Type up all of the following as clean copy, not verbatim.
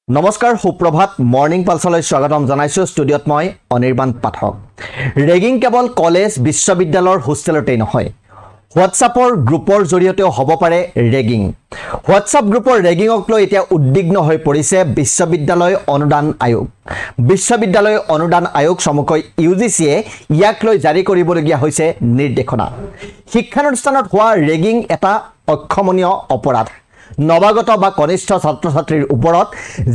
নমস্কাৰ সুপ্ৰভাত মৰ্নিং পালছলৈ স্বাগতম জনাইছো ষ্টুডিঅ'ত মই অনিৰ্বাণ পাঠক ৰেগিং কেৱল কলেজ বিশ্ববিদ্যালয়ৰ হোষ্টেলতেই নহয় হোৱাটছআপৰ গ্ৰুপৰ জৰিয়তেও হ'ব পাৰে ৰেগিং হোৱাটছআপ গ্ৰুপৰ ৰেগিংক লৈ এতিয়া উদ্বিগ্ন হৈ পৰিছে বিশ্ববিদ্যালয় অনুদান আয়োগ চমুকৈ ইউজিচিয়ে ইয়াক লৈ জাৰি কৰিবলগীয়া হৈছে নিৰ্দেশনা শিক্ষানুষ্ঠানত হোৱা ৰেগিং এটা অক্ষমনীয় অপৰাধ নৱাগত বা কনিষ্ঠ ছাত্ৰ-ছাত্ৰীৰ ওপৰত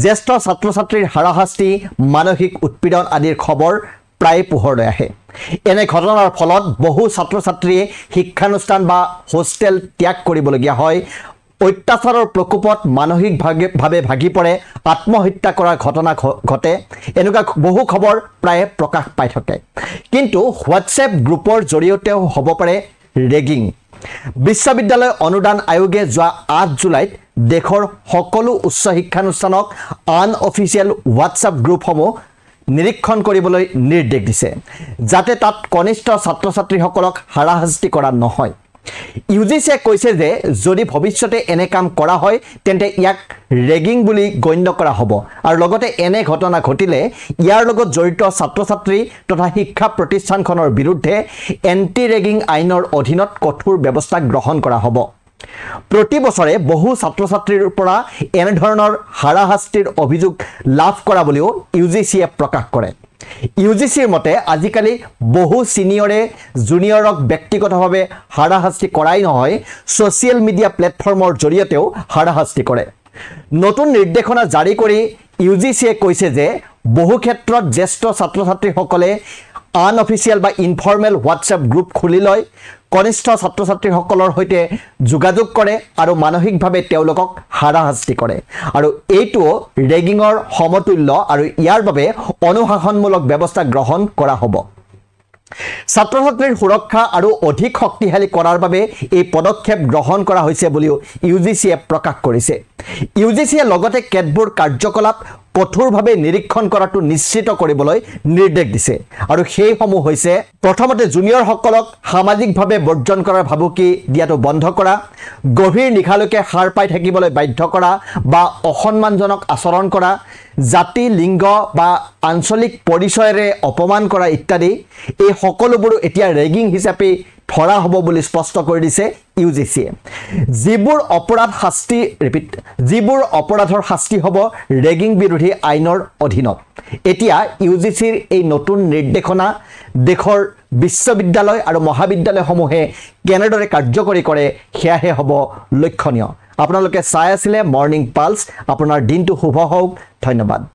জ্যেষ্ঠ ছাত্ৰ-ছাত্ৰীৰ হাৰাশাস্তি মানসিক উৎপীড়ন আদিৰ খবৰ প্ৰায় পোহৰলৈ আহে এনে ঘটনাৰ ফলত বহু ছাত্ৰ-ছাত্ৰীয়ে শিক্ষানুষ্ঠান বা হোষ্টেল ত্যাগ কৰিবলগীয়া হয় অত্যাচাৰৰ প্ৰকোপত মানসিকভাৱে ভাগি পৰে আত্মহত্যা কৰাৰ ঘটনা ঘটে এনেকুৱা বহু খবৰ প্ৰায় প্ৰকাশ পাই থাকে কিন্তু হোৱাটছএপ গ্ৰুপৰ জৰিয়তেও হ'ব পাৰে ৰেগিং বিশ্ববিদ্যালয় অনুদান আয়োগে যোৱা 8 জুলাইত দেশৰ সকলো উচ্চ শিক্ষানুষ্ঠানক আনঅফিচিয়েল হোৱাটছআপ গ্ৰুপসমূহ নিৰীক্ষণ কৰিবলৈ নিৰ্দেশ দিছে যাতে তাত কনিষ্ঠ ছাত্ৰ-ছাত্ৰীসকলক হাৰাশাস্তি কৰা নহয় ইউজিচিয়ে কৈছে যে যদি ভৱিষ্যতে এনে কাম কৰা হয় তেন্তে ইয়াক ৰেগিং বুলি গণ্য কৰা হ'ব আৰু লগতে এনে ঘটনা ঘটিলে ইয়াৰ লগত জড়িত ছাত্ৰ-ছাত্ৰী তথা শিক্ষা প্ৰতিষ্ঠানখনৰ বিৰুদ্ধে এন্টি ৰেগিং আইনৰ অধীনত কঠোৰ ব্যৱস্থা গ্ৰহণ কৰা হ'ব প্ৰতি বছৰে বহু ছাত্ৰ-ছাত্ৰীৰ পৰা এনে ধৰণৰ হাৰাশাস্তিৰ অভিযোগ লাভ কৰা বুলিও ইউজিচিয়ে প্ৰকাশ কৰে ইউজিচিৰ মতে আজিকালি বহু সিনিয়ৰে জুনিয়ৰক ব্যক্তিগতভাৱে হাৰাশাস্তি কৰাই নহয় সোশ্যাল মিডিয়া প্লেটফৰ্মৰ জৰিয়তেও হাৰাশাস্তি কৰে নতুন নিৰ্দেশনা জাৰি কৰি ইউজিচিয়ে কৈছে যে বহু ক্ষেত্ৰত জ্যেষ্ঠ ছাত্ৰ-ছাত্ৰীসকলে আনঅফিচিয়েল বা ইনফৰ্মেল হোৱাটছআপ গ্ৰুপ খুলি লয় কনিষ্ঠ ছাত্ৰ-ছাত্ৰীসকলৰ সৈতে যোগাযোগ কৰে আৰু মানসিকভাৱে তেওঁলোকক হাৰাশাস্তি কৰে আৰু এইটো ৰেগিঙৰ সমতুল্য আৰু ইয়াৰ বাবে অনুশাসনমূলক ব্যৱস্থা গ্ৰহণ কৰা হ'ব ছাত্ৰ-ছাত্ৰীৰ সুৰক্ষা আৰু অধিক শক্তিশালী কৰাৰ বাবে এই পদক্ষেপ গ্ৰহণ কৰা হৈছে বুলিও ইউজিচিয়ে প্ৰকাশ কৰিছে ইউজিচিয়ে লগতে কেতবোৰ কাৰ্যকলাপ কঠোৰভাৱে নিৰীক্ষণ কৰাটো নিশ্চিত কৰিবলৈ নিৰ্দেশ দিছে আৰু সেইসমূহ হৈছে প্ৰথমতে জুনিয়ৰসকলক সামাজিকভাৱে বৰ্জন কৰাৰ ভাবুকি দিয়াটো বন্ধ কৰা গভীৰ নিশালৈকে সাৰ পাই থাকিবলৈ বাধ্য কৰা বা অসন্মানজনক আচৰণ কৰা জাতি লিংগ বা আঞ্চলিক পৰিচয়েৰে অপমান কৰা ইত্যাদি এই সকলোবোৰ এতিয়া ৰেগিং হিচাপে ধৰা হ'ব বুলি স্পষ্ট কৰি দিছে ইউজিচিয়ে যিবোৰ অপৰাধৰ শাস্তি হ'ব ৰেগিং বিৰোধী আইনৰ অধীনত এতিয়া ইউজিচিৰ এই নতুন নিৰ্দেশনা দেশৰ বিশ্ববিদ্যালয় আৰু মহাবিদ্যালয়সমূহে কেনেদৰে কাৰ্যকৰী কৰে সেয়াহে হ'ব লক্ষণীয় আপোনালোকে চাই আছিলে মৰ্নিং পালছ আপোনাৰ দিনটো শুভ হওক ধন্যবাদ